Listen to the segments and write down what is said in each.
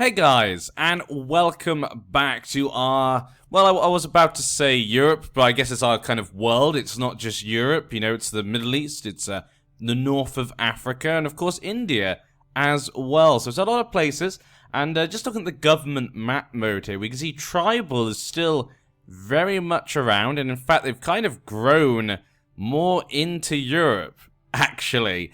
Hey guys, and welcome back to our, well, I was about to say Europe, but I guess it's our kind of world. It's not just Europe, you know, it's the Middle East, it's the north of Africa, and of course India as well. So it's a lot of places, and just looking at the government map mode here, we can see tribal is still very much around, and in fact they've kind of grown more into Europe, actually,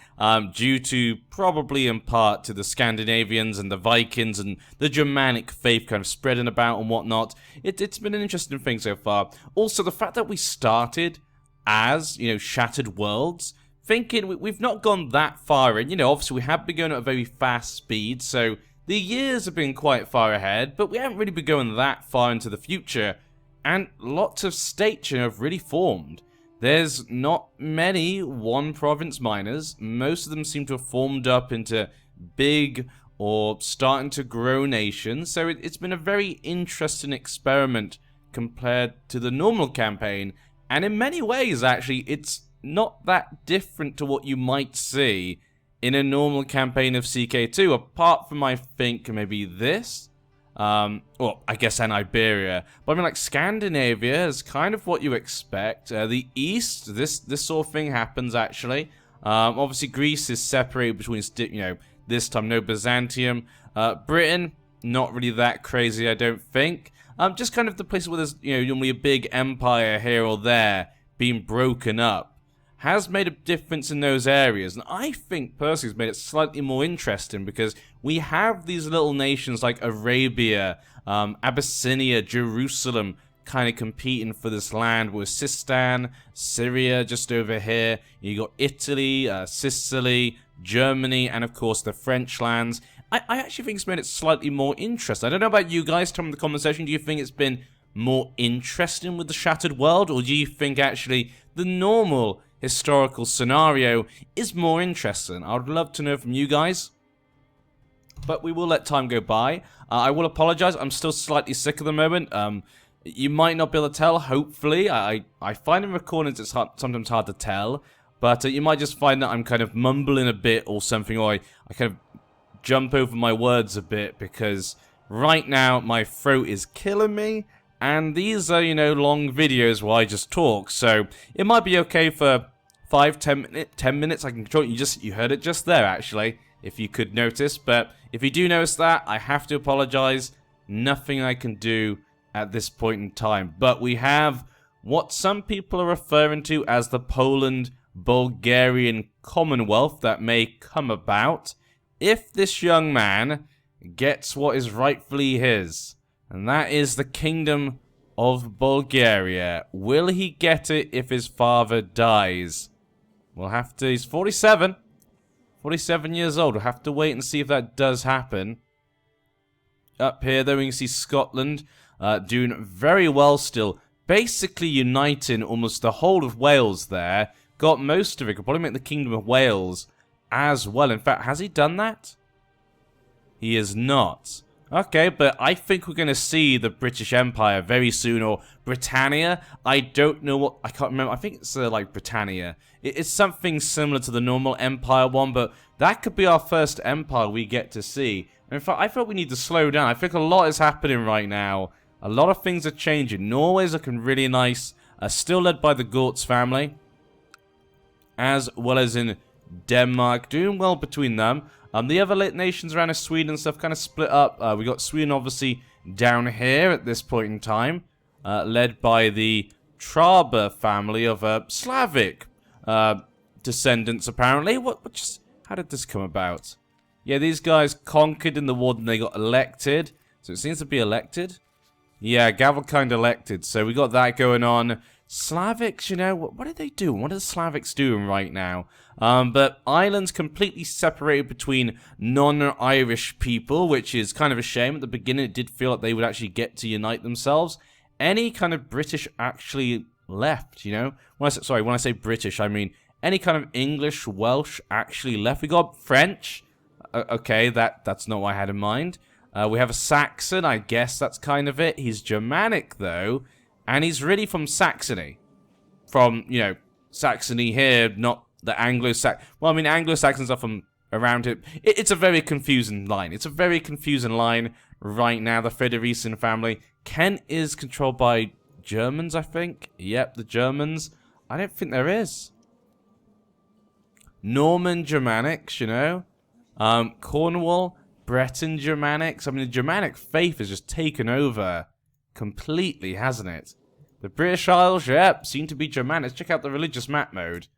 due to probably in part to the Scandinavians and the Vikings and the Germanic faith kind of spreading about and whatnot. It's been an interesting thing so far. Also, the fact that we started as, you know, shattered worlds, thinking we've not gone that far in. You know, obviously we have been going at a very fast speed, so the years have been quite far ahead, but we haven't really been going that far into the future, and lots of states, you know, have really formed. There's not many one-province miners. Most of them seem to have formed up into big or starting to grow nations. So it's been a very interesting experiment compared to the normal campaign. And in many ways, actually, it's not that different to what you might see in a normal campaign of CK2. Apart from, I think, maybe this. Well, I guess and Iberia, but I mean, like, Scandinavia is kind of what you expect. The East, this sort of thing happens, actually. Obviously, Greece is separated between, you know, this time no Byzantium. Britain, not really that crazy, I don't think. Just kind of the places where there's, you know, normally a big empire here or there being broken up has made a difference in those areas, and I think personally it's made it slightly more interesting because we have these little nations like Arabia, Abyssinia, Jerusalem kind of competing for this land, with Sistan, Syria just over here. You got Italy, Sicily, Germany, and of course the French lands. I actually think it's made it slightly more interesting. I don't know about you guys. Tell me in the comment section, do you think it's been more interesting with the Shattered World, or do you think actually the normal historical scenario is more interesting? I would love to know from you guys. But we will let time go by. I will apologize, I'm still slightly sick at the moment. You might not be able to tell, hopefully. I find in recordings it's sometimes hard to tell. But you might just find that I'm kind of mumbling a bit or something, or I kind of jump over my words a bit, because right now my throat is killing me. And these are, you know, long videos where I just talk, so it might be okay for 10 minutes. I can control it. You heard it just there, actually, if you could notice. But if you do notice that, I have to apologize. Nothing I can do at this point in time. But we have what some people are referring to as the Poland-Bulgarian Commonwealth that may come about if this young man gets what is rightfully his. And that is the Kingdom of Bulgaria. Will he get it if his father dies? We'll have to... He's 47. 47 years old. We'll have to wait and see if that does happen. Up here, though, we can see Scotland doing very well still. Basically uniting almost the whole of Wales there. Got most of it. Could probably make the Kingdom of Wales as well. In fact, has he done that? He is not. Okay, but I think we're going to see the British Empire very soon, or Britannia. I don't know what... I can't remember. I think it's like Britannia. It's something similar to the normal Empire one, but that could be our first empire we get to see. In fact, I feel we need to slow down. I think a lot is happening right now. A lot of things are changing. Norway's looking really nice. Still led by the Gortz family, as well as in Denmark. Doing well between them. The other nations around Sweden and stuff kind of split up. We got Sweden obviously down here at this point in time, led by the Traber family of Slavic descendants, apparently. How did this come about? Yeah, these guys conquered in the war and they got elected. So it seems to be elected. Yeah, Gavelkind elected. So we got that going on. Slavics, you know, what are they doing? What are the Slavics doing right now? But Ireland's completely separated between non-Irish people, which is kind of a shame. At the beginning, it did feel like they would actually get to unite themselves. Any kind of British actually left, you know? When I say British, I mean any kind of English, Welsh actually left. We got French. Okay, that's not what I had in mind. We have a Saxon, I guess that's kind of it. He's Germanic, though. And he's really from Saxony. From, you know, Saxony here, not the Anglo-Saxon... Well, I mean, Anglo-Saxons are from around it. It's a very confusing line. It's a very confusing line right now. The Federation family. Kent is controlled by Germans, I think. Yep, the Germans. I don't think there is. Norman Germanics, you know. Cornwall, Breton Germanics. I mean, the Germanic faith has just taken over completely, hasn't it? The British Isles, yep, seem to be Germanics. Check out the religious map mode.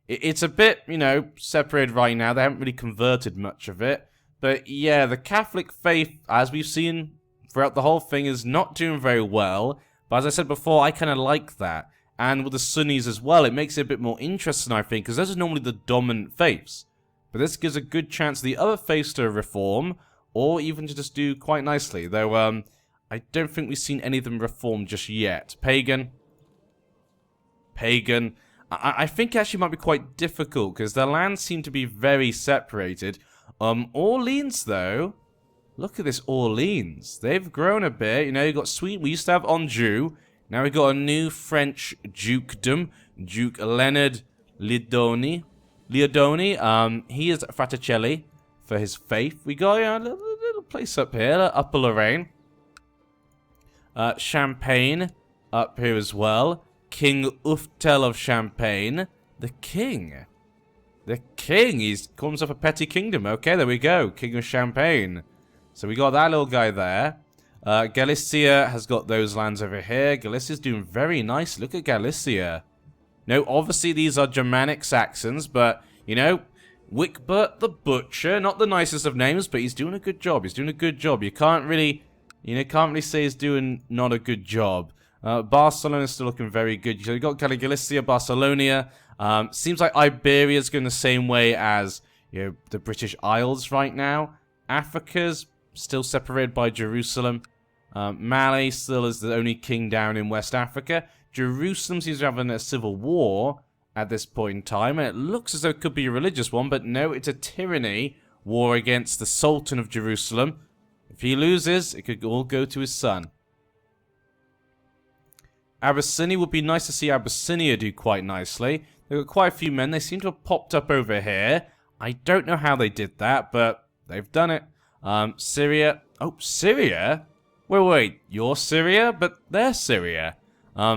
It's a bit, you know, separated right now. They haven't really converted much of it. But yeah, the Catholic faith, as we've seen throughout the whole thing, is not doing very well. But as I said before, I kind of like that. And with the Sunnis as well, it makes it a bit more interesting, I think, because those are normally the dominant faiths. But this gives a good chance for the other faiths to reform, or even to just do quite nicely. Though, I don't think we've seen any of them reform just yet. Pagan. Pagan. I think it actually might be quite difficult, because their lands seem to be very separated. Orleans, though. Look at this Orleans. They've grown a bit. You know, you've got Sweden. We used to have Anjou. Now we've got a new French dukedom. Duke Leonard Leodoni. He is Fraticelli for his faith. We got a little place up here. Upper Lorraine. Champagne up here as well. King Uftel of Champagne. The king. The king. He's called himself a petty kingdom. Okay, there we go. King of Champagne. So we got that little guy there. Galicia has got those lands over here. Galicia's doing very nice. Look at Galicia. No, obviously these are Germanic Saxons, but, you know, Wickbert the Butcher, not the nicest of names, but he's doing a good job. He's doing a good job. You can't really say he's doing not a good job. Barcelona's still looking very good. So you've got kind of Galicia, Barcelona. Seems like Iberia's going the same way as, you know, the British Isles right now. Africa's still separated by Jerusalem. Mali still is the only king down in West Africa. Jerusalem seems to be having a civil war at this point in time. And it looks as though it could be a religious one, but no, it's a tyranny war against the Sultan of Jerusalem. If he loses, it could all go to his son. Abyssinia would be nice to see Abyssinia do quite nicely. They've got quite a few men. They seem to have popped up over here. I don't know how they did that, but they've done it. Syria. Oh, Syria? Wait. You're Syria? But they're Syria.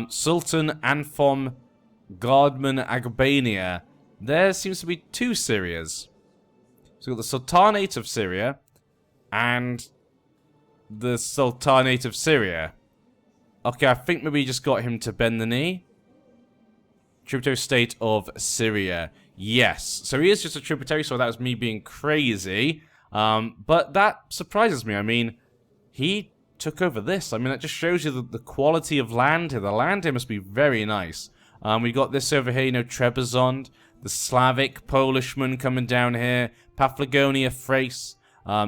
Sultan Anfom Gardman Albania. There seems to be two Syrias. So we've got the Sultanate of Syria and the Sultanate of Syria. Okay, I think maybe we just got him to bend the knee. Tributary state of Syria. Yes. So he is just a tributary, so that was me being crazy. But that surprises me. I mean, he took over this. I mean, that just shows you the quality of land here. The land here must be very nice. We got this over here, you know, Trebizond, the Slavic Polishman coming down here, Paphlagonia, Thrace,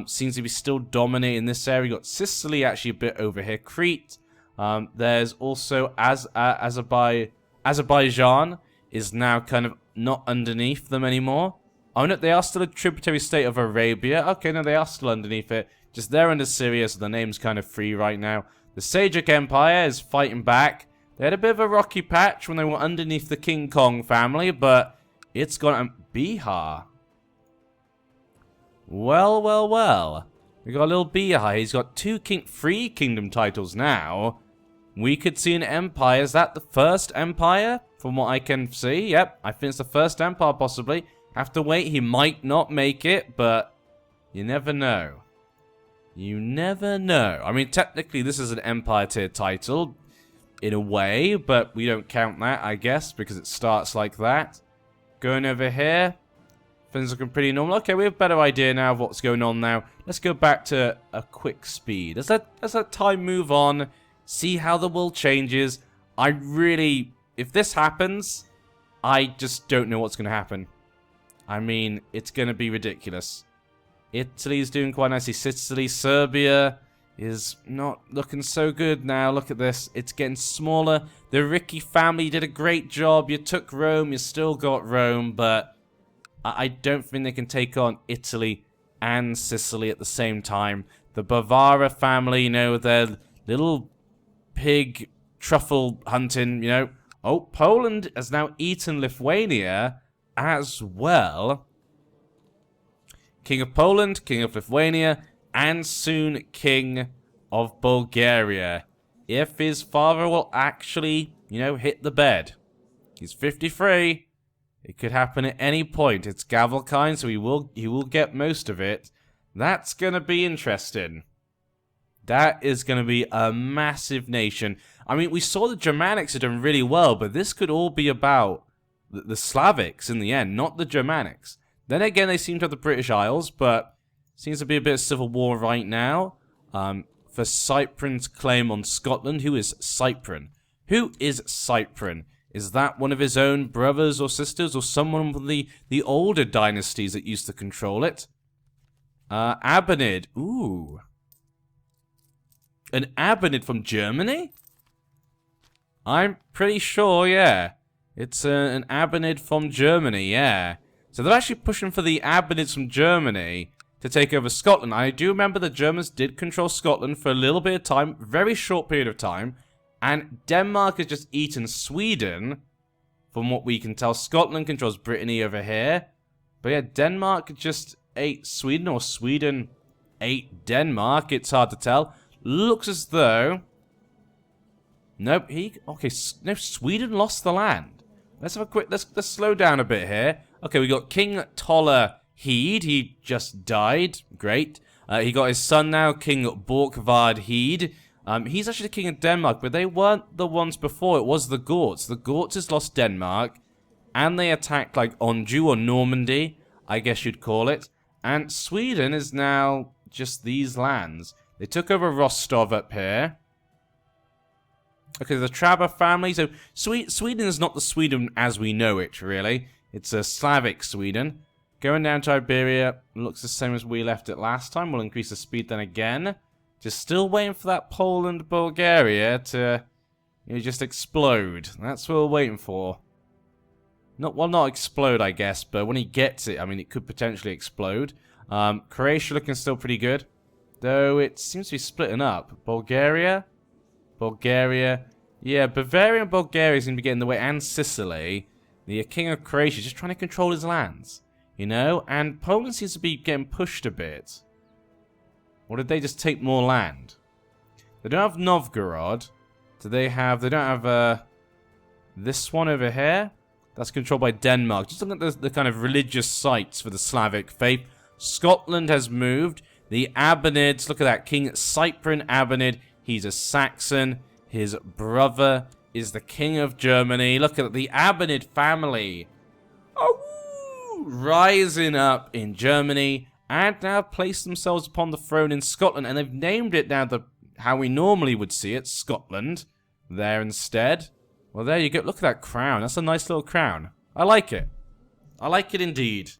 seems to be still dominating this area. We got Sicily actually a bit over here, Crete. There's also Azerbaijan is now kind of not underneath them anymore. Oh no, they are still a tributary state of Arabia. Okay, no, they are still underneath it. Just they're under Syria, so the name's kind of free right now. The Seljuk Empire is fighting back. They had a bit of a rocky patch when they were underneath the King Kong family, but it's gone. Bihar. Well. We got a little Bihar. He's got three kingdom titles now. We could see an empire. Is that the first empire? From what I can see, yep. I think it's the first empire, possibly. Have to wait. He might not make it, but you never know. You never know. I mean, technically, this is an empire tier title, in a way, but we don't count that, I guess, because it starts like that. Going over here. Things looking pretty normal. Okay, we have a better idea now of what's going on now. Let's go back to a quick speed. As that time move on, see how the world changes. If this happens, I just don't know what's going to happen. I mean, it's going to be ridiculous. Italy's doing quite nicely. Sicily, Serbia is not looking so good now. Look at this. It's getting smaller. The Ricci family did a great job. You took Rome. You still got Rome, but I don't think they can take on Italy and Sicily at the same time. The Bavara family, you know, their little pig truffle hunting, you know. Oh, Poland has now eaten Lithuania as well. King of Poland, King of Lithuania, and soon King of Bulgaria. If his father will actually, you know, hit the bed. He's 53. It could happen at any point. It's Gavelkind, so he will get most of it. That's gonna be interesting. That is gonna be a massive nation. I mean, we saw the Germanics had done really well, but this could all be about the Slavics in the end, not the Germanics. Then again, they seem to have the British Isles, but seems to be a bit of civil war right now. For Cyprian's claim on Scotland. Who is Cyprian? Who is Cyprian? Is that one of his own brothers or sisters, or someone from the older dynasties that used to control it? Abanid. Ooh. An Abanid from Germany? I'm pretty sure, yeah. It's an Abanid from Germany, yeah. So they're actually pushing for the Abanids from Germany to take over Scotland. I do remember the Germans did control Scotland for a little bit of time, very short period of time, and Denmark has just eaten Sweden, from what we can tell. Scotland controls Brittany over here, but yeah, Denmark just ate Sweden, or Sweden ate Denmark. It's hard to tell. Looks as though... Nope, okay, no, Sweden lost the land. Let's have a quick... Let's slow down a bit here. Okay, we got King Toller Heed. He just died. Great. He got his son now, King Borkvard Heed. He's actually the king of Denmark, but they weren't the ones before. It was the Gorts. The Gorts has lost Denmark, and they attacked, like, Anjou or Normandy, I guess you'd call it. And Sweden is now just these lands. They took over Rostov up here. Okay, the Traber family. So, Sweden is not the Sweden as we know it, really. It's a Slavic Sweden. Going down to Iberia. Looks the same as we left it last time. We'll increase the speed then again. Just still waiting for that Poland, Bulgaria to, you know, just explode. That's what we're waiting for. Not explode, I guess, but when he gets it, I mean, it could potentially explode. Croatia looking still pretty good, though it seems to be splitting up. Bulgaria. Yeah, Bavaria and Bulgaria seem to be getting in the way, and Sicily. The king of Croatia is just trying to control his lands, you know? And Poland seems to be getting pushed a bit. Or did they just take more land? They don't have Novgorod. They don't have, this one over here? That's controlled by Denmark. Just look at the kind of religious sites for the Slavic faith. Scotland has moved. The Abanids, look at that. King Cyprian Abanid. He's a Saxon. His brother is the king of Germany. Look at the Abanid family. Oh, rising up in Germany. And now placed themselves upon the throne in Scotland. And they've named it now how we normally would see it, Scotland. There instead. Well, there you go. Look at that crown. That's a nice little crown. I like it. I like it indeed.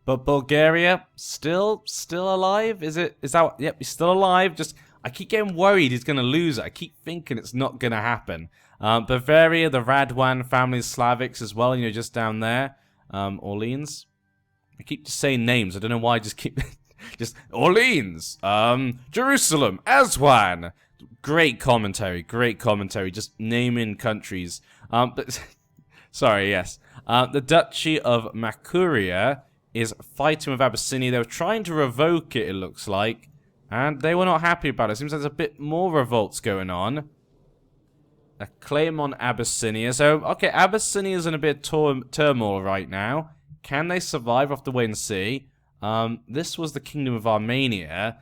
But Bulgaria, still alive? Is that? Yep, he's still alive. Just, I keep getting worried he's going to lose it. I keep thinking it's not going to happen. Bavaria, the Radwan family, Slavics as well, you know, just down there. Orleans. I keep just saying names. I don't know why I just keep... just, Orleans. Jerusalem. Aswan. Great commentary. Just naming countries. But sorry, yes. The Duchy of Makuria is fighting with Abyssinia. They were trying to revoke it, it looks like. And they were not happy about it. Seems like there's a bit more revolts going on. A claim on Abyssinia. So, okay, Abyssinia's in a bit of turmoil right now. Can they survive? We'll have to wait and see. This was the Kingdom of Armenia.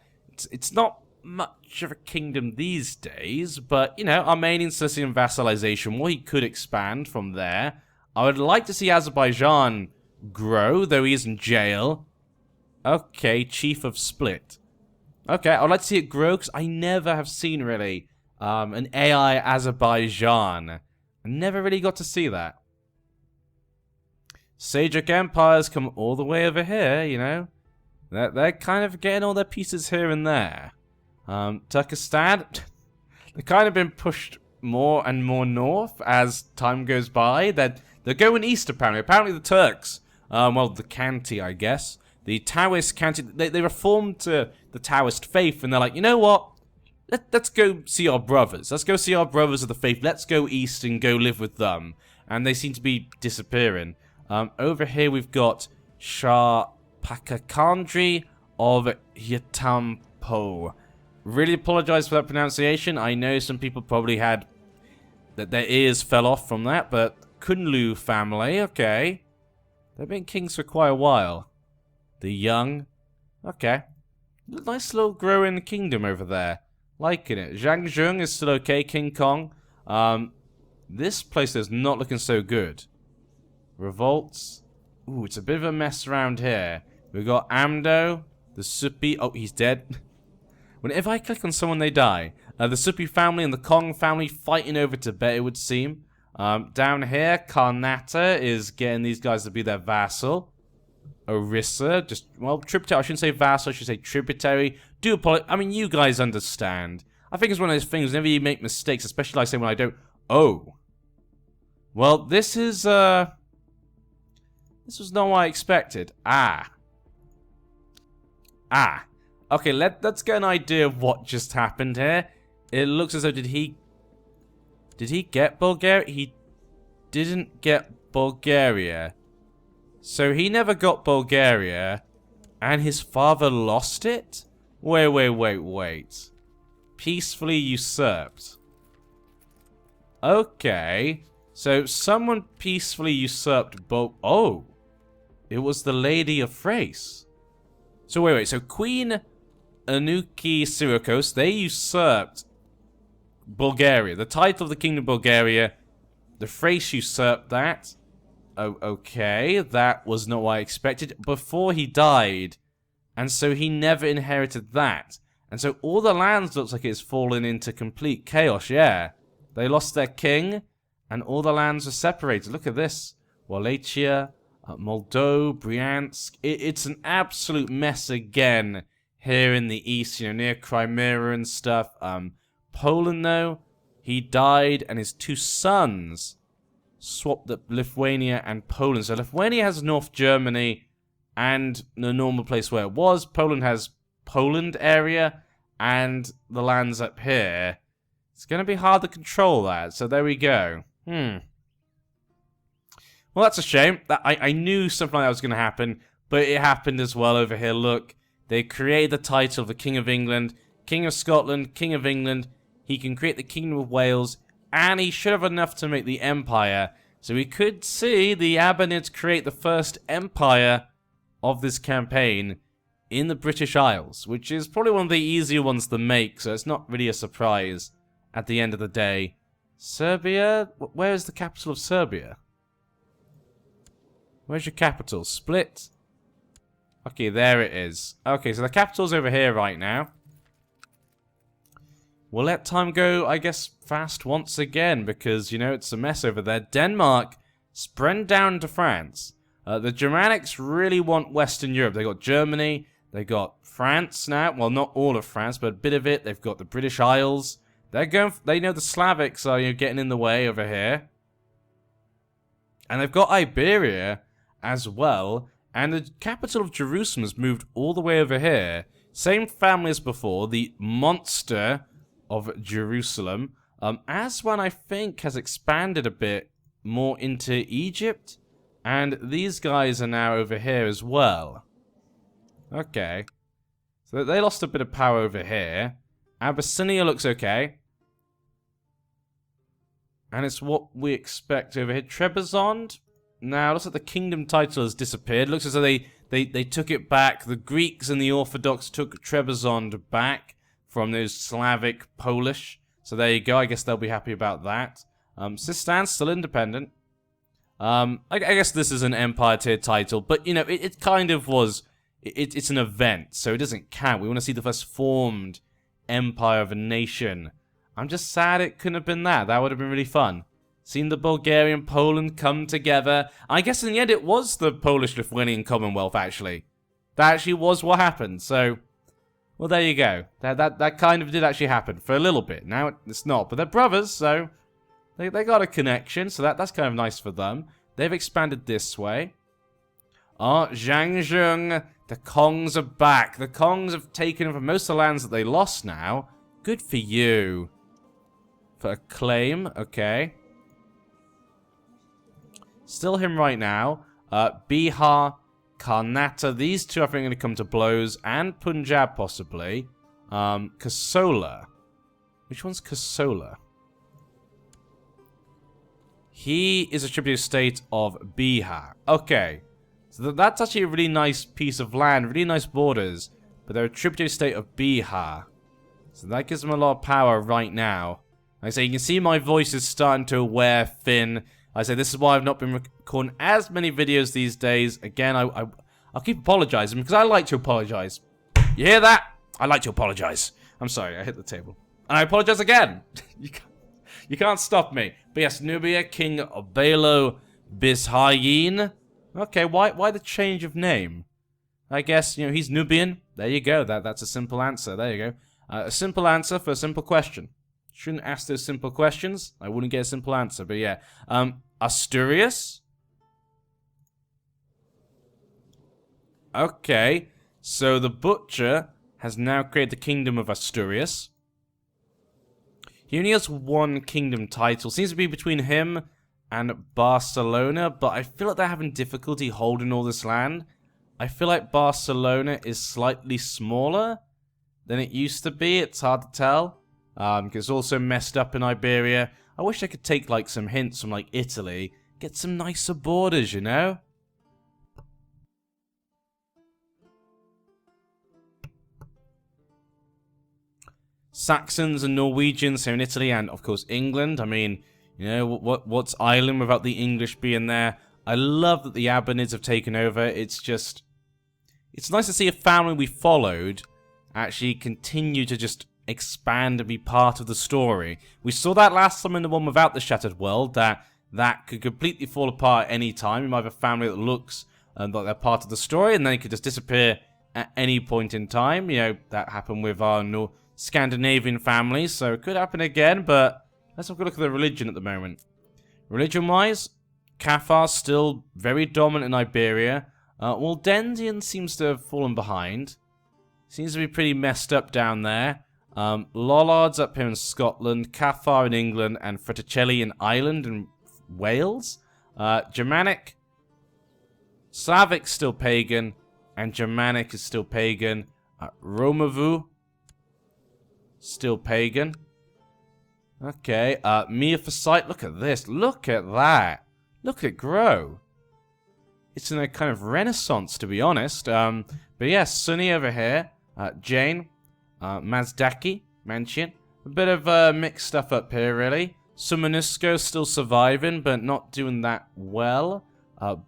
It's not much of a kingdom these days, but, you know, Armenian Cilician vassalization, well, he could expand from there. I would like to see Azerbaijan grow, though he is in jail. Okay, Chief of Split. Okay, I'd like to see it grow, because I never have seen, really, an AI Azerbaijan. I never really got to see that. Seljuk Empires come all the way over here, you know. They're kind of getting all their pieces here and there. Turkestan, they've kind of been pushed more and more north as time goes by. They're going east, apparently. Apparently the Turks, well, the Khanty, I guess. The Taoist Khanty, they reformed to the Taoist faith, and they're like, you know what? Let's go see our brothers. Let's go see our brothers of the faith. Let's go east and go live with them. and they seem to be disappearing. Over here we've got Shah Pakakandri of Yatampo. Really apologize for that pronunciation. I know some people probably had that their ears fell off from that, but Kunlu family, okay. They've been kings for quite a while. The Young, okay. Nice little growing kingdom over there. Liking it. Zhang Zheng is still okay. King Kong. This place is not looking so good. Revolts. Ooh, it's a bit of a mess around here. We've got Amdo, the Suppi. Oh, he's dead. Whenever I click on someone, they die. The Suppi family and the Kong family fighting over Tibet, it would seem. Down here, Karnata is getting these guys to be their vassal. Orissa, just, well, tributary. I shouldn't say vassal, I should say tributary. Do apologize. I mean, you guys understand. I think it's one of those things, whenever you make mistakes, especially like I say when I don't. Oh. Well, this was not what I expected. Okay, let's get an idea of what just happened here. It looks as though did he get Bulgaria? He didn't get Bulgaria. So he never got Bulgaria, and his father lost it? Wait. Peacefully usurped. Okay. So someone peacefully usurped oh. It was the Lady of Thrace. So wait. So Queen Anuki Syracuse, they usurped Bulgaria. The title of the Kingdom of Bulgaria. The Thrace usurped that. Oh, okay. That was not what I expected. Before he died. And so he never inherited that. And so all the lands looks like it's fallen into complete chaos, yeah. They lost their king, and all the lands are separated. Look at this. Wallachia, Moldova, Bryansk. It's an absolute mess again here in the east, you know, near Crimea and stuff. Poland, though, he died, and his two sons swapped up Lithuania and Poland. So Lithuania has North Germany and the normal place where it was. Poland has Poland area and the lands up here. It's going to be hard to control that. So there we go. Well, that's a shame. I knew something like that was going to happen, but it happened as well over here. Look, they created the title of the King of England, King of Scotland, King of England. He can create the Kingdom of Wales, and he should have enough to make the Empire. So we could see the Abbanids create the first empire of this campaign in the British Isles, which is probably one of the easier ones to make, so it's not really a surprise at the end of the day. Serbia? Where is the capital of Serbia? Where's your capital? Split? Okay, there it is. Okay, so the capital's over here right now. We'll let time go, I guess, fast once again, because, you know, it's a mess over there. Denmark spread down to France. The Germanics really want Western Europe. They got Germany, they got France now. Well, not all of France, but a bit of it. They've got the British Isles. They know the Slavics are, you know, getting in the way over here. And they've got Iberia as well. And the capital of Jerusalem has moved all the way over here. Same family as before, the monster of Jerusalem. Aswan, I think, has expanded a bit more into Egypt. And these guys are now over here as well. Okay. So they lost a bit of power over here. Abyssinia looks okay. And it's what we expect over here. Trebizond. Now, looks like the kingdom title has disappeared. Looks as though they took it back. The Greeks and the Orthodox took Trebizond back from those Slavic Polish. So there you go. I guess they'll be happy about that. Sistan's still independent. I guess this is an Empire tier title, but, you know, it kind of was... It's an event, so it doesn't count. We want to see the first formed empire of a nation. I'm just sad it couldn't have been that. That would have been really fun. Seeing the Bulgarian Poland come together. I guess in the end it was the Polish-Lithuanian Commonwealth, actually. That actually was what happened, so... Well, there you go. That kind of did actually happen for a little bit. Now it's not, but they're brothers, so... They got a connection, so that's kind of nice for them. They've expanded this way. Zhang Zheng. The Kongs are back. The Kongs have taken over most of the lands that they lost now. Good for you. For a claim, okay. Still him right now. Bihar, Karnataka. These two I think are going to come to blows. And Punjab, possibly. Kasola. Which one's Kasola? He is a tributary state of Bihar. Okay. So that's actually a really nice piece of land. Really nice borders. But they're a tributary state of Bihar. So that gives them a lot of power right now. Like I say, you can see my voice is starting to wear thin. Like I say, this is why I've not been recording as many videos these days. Again, I'll keep apologizing because I like to apologize. You hear that? I like to apologize. I'm sorry, I hit the table. And I apologize again. You can't stop me. But yes, Nubia, King Belo Bishayin. Okay, why the change of name? I guess, you know, he's Nubian. There you go. That's a simple answer. There you go. A simple answer for a simple question. Shouldn't ask those simple questions. I wouldn't get a simple answer. But yeah. Asturias? Okay. So the Butcher has now created the Kingdom of Asturias. He only has one kingdom title. Seems to be between him and Barcelona. But I feel like they're having difficulty holding all this land. I feel like Barcelona is slightly smaller than it used to be. It's hard to tell. Because it's also messed up in Iberia. I wish I could take like some hints from like Italy. Get some nicer borders, you know? Saxons and Norwegians here in Italy and of course England. I mean, you know, what's Ireland without the English being there? I love that the Abanids have taken over. It's just... It's nice to see a family we followed actually continue to just expand and be part of the story. We saw that last time in the one without the Shattered World, that could completely fall apart at any time. You might have a family that looks like they're part of the story, and then it could just disappear at any point in time. You know, that happened with our Scandinavian families, so it could happen again, but let's have a look at the religion at the moment. Religion-wise, Cathar's still very dominant in Iberia. Waldensian seems to have fallen behind. Seems to be pretty messed up down there. Lollards up here in Scotland, Cathar in England, and Freticelli in Ireland and Wales. Germanic, Slavic still pagan, and Germanic is still pagan. Romavu, still pagan. Okay, Miaphysite, look at this, look at that. Look at it grow. It's in a kind of renaissance, to be honest. But yeah, Sunni over here. Jain. Mazdaki. Manchian. A bit of mixed stuff up here, really. Sumanusko still surviving, but not doing that well.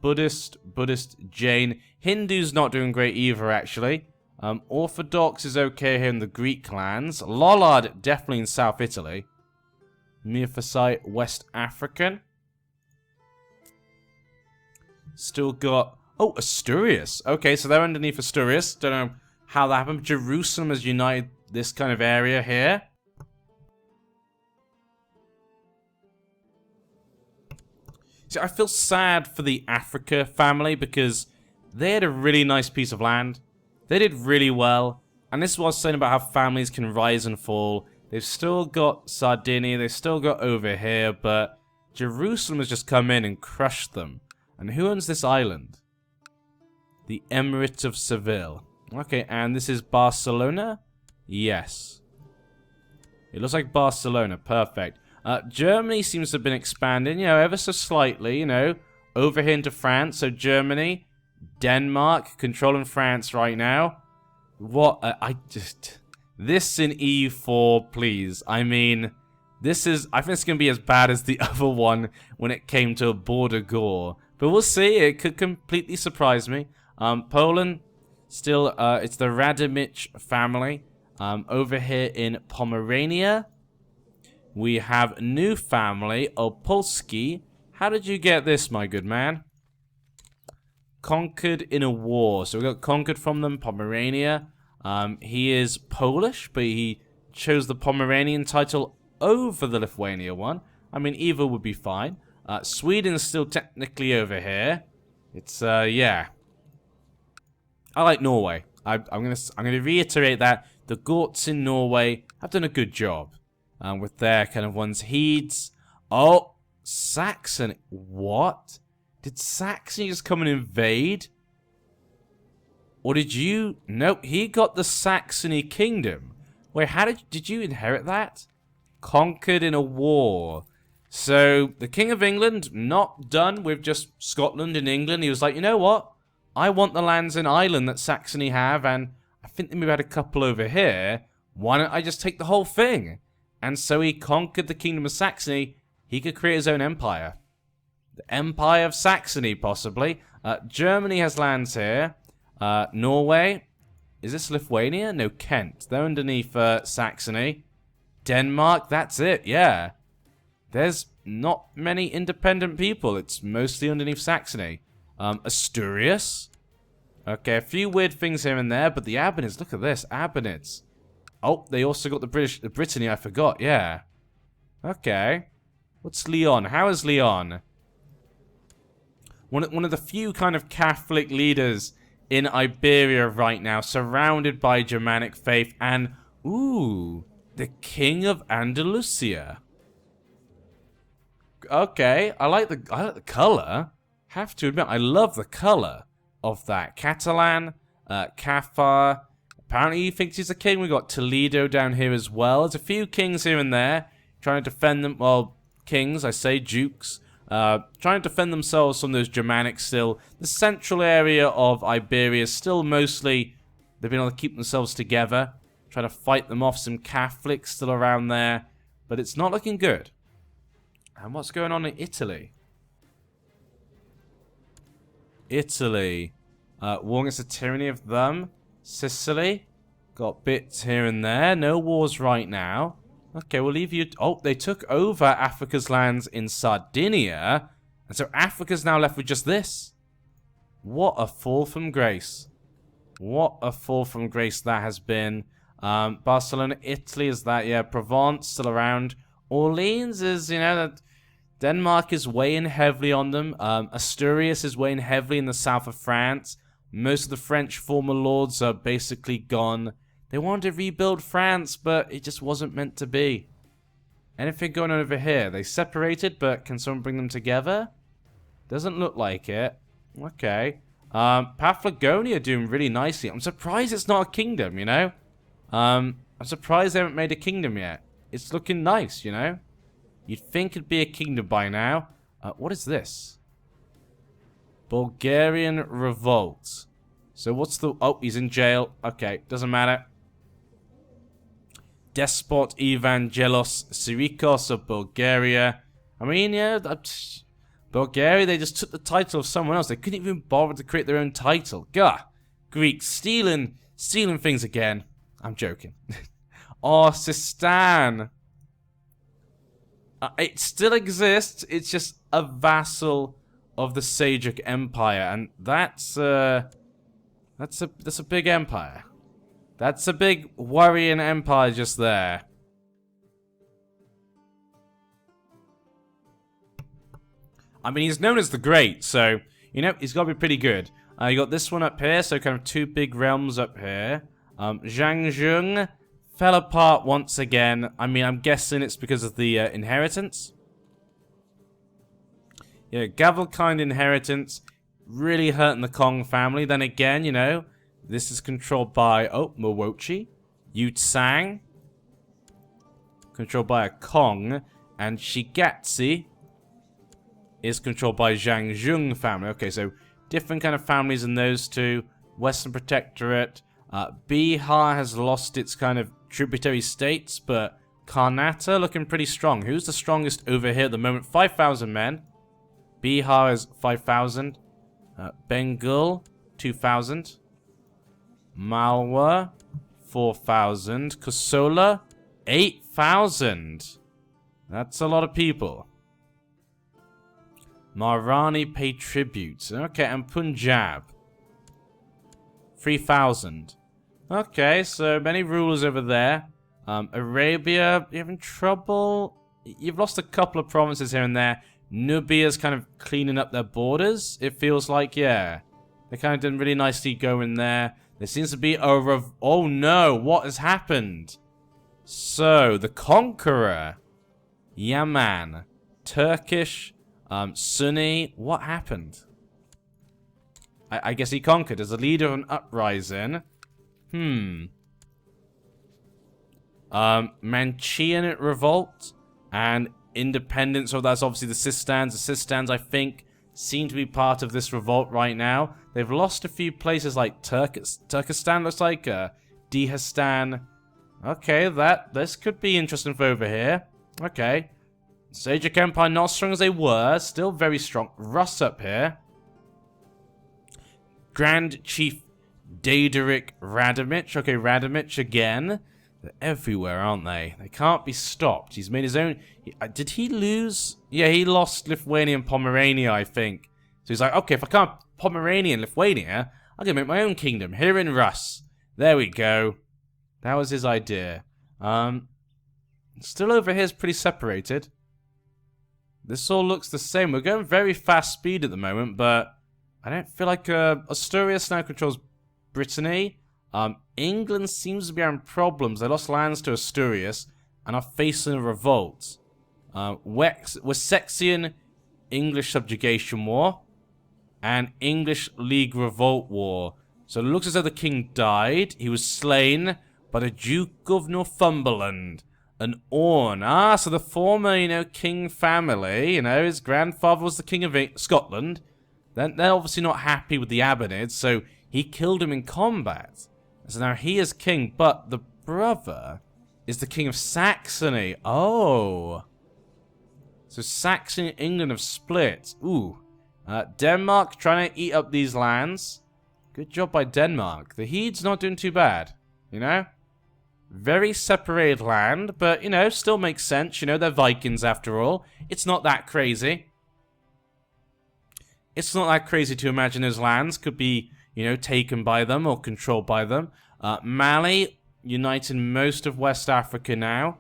Buddhist, Jain. Hindu's not doing great either, actually. Orthodox is okay here in the Greek lands. Lollard, definitely in South Italy. Miaphysite, West African. Still got... Oh, Asturias. Okay, so they're underneath Asturias. Don't know how that happened. Jerusalem has united this kind of area here. See, I feel sad for the Africa family because they had a really nice piece of land. They did really well. And this is what I was saying about how families can rise and fall. They've still got Sardinia. They've still got over here. But Jerusalem has just come in and crushed them. And who owns this island? The Emirate of Seville. Okay, and this is Barcelona? Yes. It looks like Barcelona. Perfect. Germany seems to have been expanding, you know, ever so slightly, you know, over here into France. So Germany, Denmark, controlling France right now. What? This in EU4, please. I mean, this is... I think it's going to be as bad as the other one when it came to a border gore. But we'll see. It could completely surprise me. Poland, still, it's the Radimich family. Over here in Pomerania, we have a new family, Opolski. How did you get this, my good man? Conquered in a war. So we got conquered from them, Pomerania. He is Polish, but he chose the Pomeranian title over the Lithuania one. I mean, either would be fine. Sweden's still technically over here. It's, yeah. I like Norway. I'm gonna reiterate that. The Gorts in Norway have done a good job. With their kind of ones. Heeds. Oh, Saxon. What? Did Saxony just come and invade? Or did you... Nope, he got the Saxony kingdom. Wait, how did you inherit that? Conquered in a war. So, the King of England, not done with just Scotland and England. He was like, you know what? I want the lands in Ireland that Saxony have, and I think they maybe had a couple over here. Why don't I just take the whole thing? And so he conquered the Kingdom of Saxony. He could create his own empire. The Empire of Saxony, possibly. Germany has lands here. Norway. Is this Lithuania? No, Kent. They're underneath Saxony. Denmark, that's it, yeah. There's not many independent people. It's mostly underneath Saxony. Asturias. Okay, a few weird things here and there, but the Abbanids, look at this, Abbanids. Oh, they also got the Brittany, I forgot, yeah. Okay. What's Leon? How is Leon? One of the few kind of Catholic leaders in Iberia right now, surrounded by Germanic faith, and, ooh, the King of Andalusia. Okay, I like the color. Have to admit, I love the color of that. Catalan, Cafar. Apparently he thinks he's a king. We got Toledo down here as well. There's a few kings here and there trying to defend them. Well, kings, I say, dukes. Trying to defend themselves from those Germanics still. The central area of Iberia is still mostly, they've been able to keep themselves together. Trying to fight them off. Some Catholics still around there. But it's not looking good. And what's going on in Italy? Italy. War against the tyranny of them. Sicily. Got bits here and there. No wars right now. Okay, we'll leave you... Oh, they took over Africa's lands in Sardinia. And so Africa's now left with just this. What a fall from grace. What a fall from grace that has been. Barcelona, Italy is that, yeah. Provence still around. Orleans is, you know, that Denmark is weighing heavily on them. Asturias is weighing heavily in the south of France. Most of the French former lords are basically gone. They wanted to rebuild France, but it just wasn't meant to be. Anything going on over here? They separated, but can someone bring them together? Doesn't look like it. Okay. Paphlagonia doing really nicely. I'm surprised it's not a kingdom, you know? I'm surprised they haven't made a kingdom yet. It's looking nice, you know? You'd think it'd be a kingdom by now. What is this? Bulgarian revolt. So what's the... Oh, he's in jail. Okay, doesn't matter. Despot Evangelos Sirikos of Bulgaria. I mean, yeah, Bulgaria, they just took the title of someone else. They couldn't even bother to create their own title. Gah! Greeks stealing things again. I'm joking. Oh, Sistan. It still exists. It's just a vassal of the Seljuk Empire, and that's a big empire. That's a big worrying empire just there. I mean, he's known as the Great, so you know he's got to be pretty good. You got this one up here, so kind of two big realms up here. Zhangzhung fell apart once again. I mean, I'm guessing it's because of the inheritance. Yeah, Gavelkind inheritance really hurting the Kong family. Then again, you know, this is controlled by, oh, Mowochi. Yutsang. Controlled by a Kong. And Shigatsi is controlled by Zhangzhung family. Okay, so different kind of families in those two. Western Protectorate. Bihar has lost its kind of tributary states, but Karnata looking pretty strong. Who's the strongest over here at the moment? 5,000 men. Bihar is 5,000. Bengal, 2,000. Malwa, 4,000. Kosola, 8,000. That's a lot of people. Maharani pay tribute. Okay, and Punjab, 3,000. Okay, so many rulers over there. Arabia, you're having trouble. You've lost a couple of provinces here and there. Nubia's kind of cleaning up their borders, it feels like, yeah. They kind of did really nicely going there. There seems to be a oh no, what has happened? So, the Conqueror. Yaman. Turkish. Sunni, what happened? I guess he conquered as a leader of an uprising. Manchean revolt and independence. So that's obviously the Sistans. The Sistans, I think, seem to be part of this revolt right now. They've lost a few places like Turkestan, looks like, Dihastan. Okay, this could be interesting for over here. Okay. Seljuk Empire, not as strong as they were. Still very strong. Rus up here. Grand Chief Daederic Radimich. Okay, Radimich again. They're everywhere, aren't they? They can't be stopped. He's made his own... did he lose? Yeah, he lost Lithuania and Pomerania, I think. So he's like, okay, if I can't Pomerania and Lithuania, I'm going to make my own kingdom here in Rus. There we go. That was his idea. Still over here is pretty separated. This all looks the same. We're going very fast speed at the moment, but I don't feel like Asturias now controls Brittany. England seems to be having problems. They lost lands to Asturias and are facing a revolt. Wessexian English subjugation war and English League revolt war. So it looks as though the king died. He was slain by the Duke of Northumberland. An Orne. Ah, so the former, king family, his grandfather was the king of Scotland. Then they're obviously not happy with the Abbanids, so he killed him in combat. So now he is king, but the brother is the king of Saxony. Oh. So Saxony and England have split. Ooh. Denmark trying to eat up these lands. Good job by Denmark. The Hede's not doing too bad, Very separated land, but, still makes sense. They're Vikings after all. It's not that crazy. It's not that crazy to imagine those lands could be, taken by them or controlled by them. Mali, uniting most of West Africa now.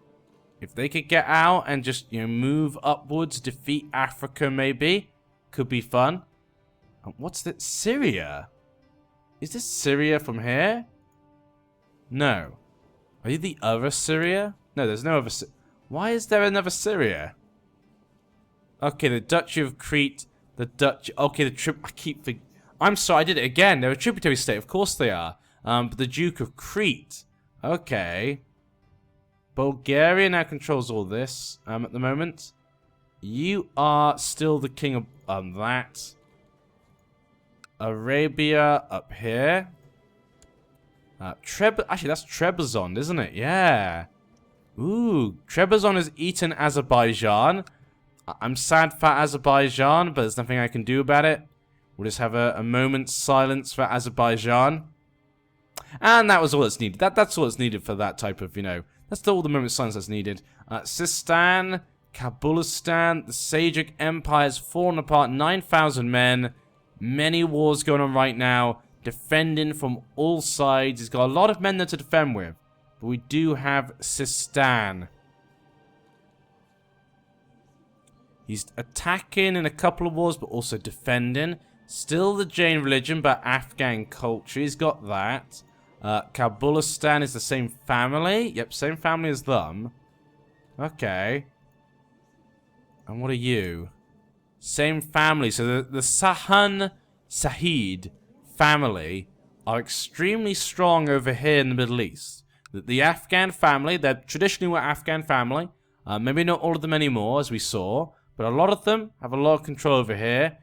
If they could get out and just, move upwards, defeat Africa maybe, could be fun. What's that? Syria? Is this Syria from here? No. Are you the other Syria? No, there's no other Syria. Why is there another Syria? Okay, the Duchy of Crete. The Dutch... Okay, I'm sorry, I did it again. They're a tributary state. Of course they are. But the Duke of Crete. Okay. Bulgaria now controls all this at the moment. You are still the king of that. Arabia up here. Actually, that's Trebizond, isn't it? Yeah. Ooh, Trebizond has eaten Azerbaijan. I'm sad for Azerbaijan, but there's nothing I can do about it. We'll just have a moment's silence for Azerbaijan. And that was all that's needed. That's all that's needed for that type of, That's all the moment's silence that's needed. Sistan, Kabulistan, the Seljuk Empire has fallen apart. 9,000 men. Many wars going on right now. Defending from all sides. He's got a lot of men there to defend with. But we do have Sistan. He's attacking in a couple of wars, but also defending. Still the Jain religion, but Afghan culture. He's got that. Kabulistan is the same family. Yep, same family as them. Okay. And what are you? Same family. So the Sahan Sahid family are extremely strong over here in the Middle East. The Afghan family, they're traditionally were Afghan family. Maybe not all of them anymore, as we saw. But a lot of them have a lot of control over here.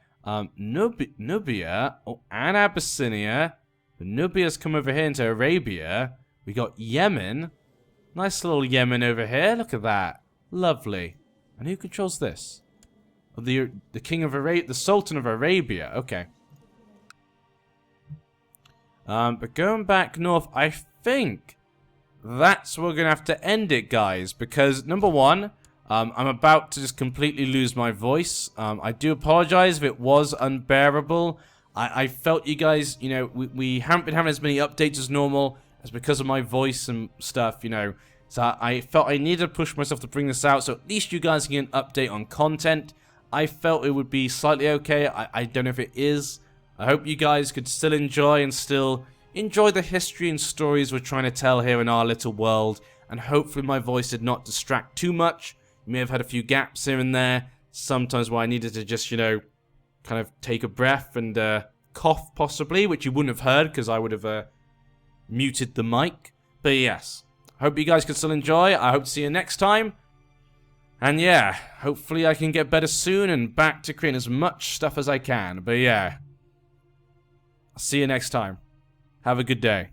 Nubia and Abyssinia. Nubia's come over here into Arabia. We got Yemen. Nice little Yemen over here. Look at that. Lovely. And who controls this? The king of Arabia, the Sultan of Arabia. Okay. But going back north, I think that's where we're going to have to end it, guys. Because, number one, I'm about to just completely lose my voice. I do apologize if it was unbearable. I felt you guys, we haven't been having as many updates as normal. It's because of my voice and stuff, So I felt I needed to push myself to bring this out. So at least you guys can get an update on content. I felt it would be slightly okay. I don't know if it is. I hope you guys could still enjoy and still enjoy the history and stories we're trying to tell here in our little world. And hopefully my voice did not distract too much. You may have had a few gaps here and there. sometimes where I needed to just, you know, kind of take a breath and cough possibly, which you wouldn't have heard because I would have muted the mic. But yes, hope you guys can still enjoy. I hope to see you next time. And yeah, hopefully I can get better soon and back to creating as much stuff as I can. But yeah, I'll see you next time. Have a good day.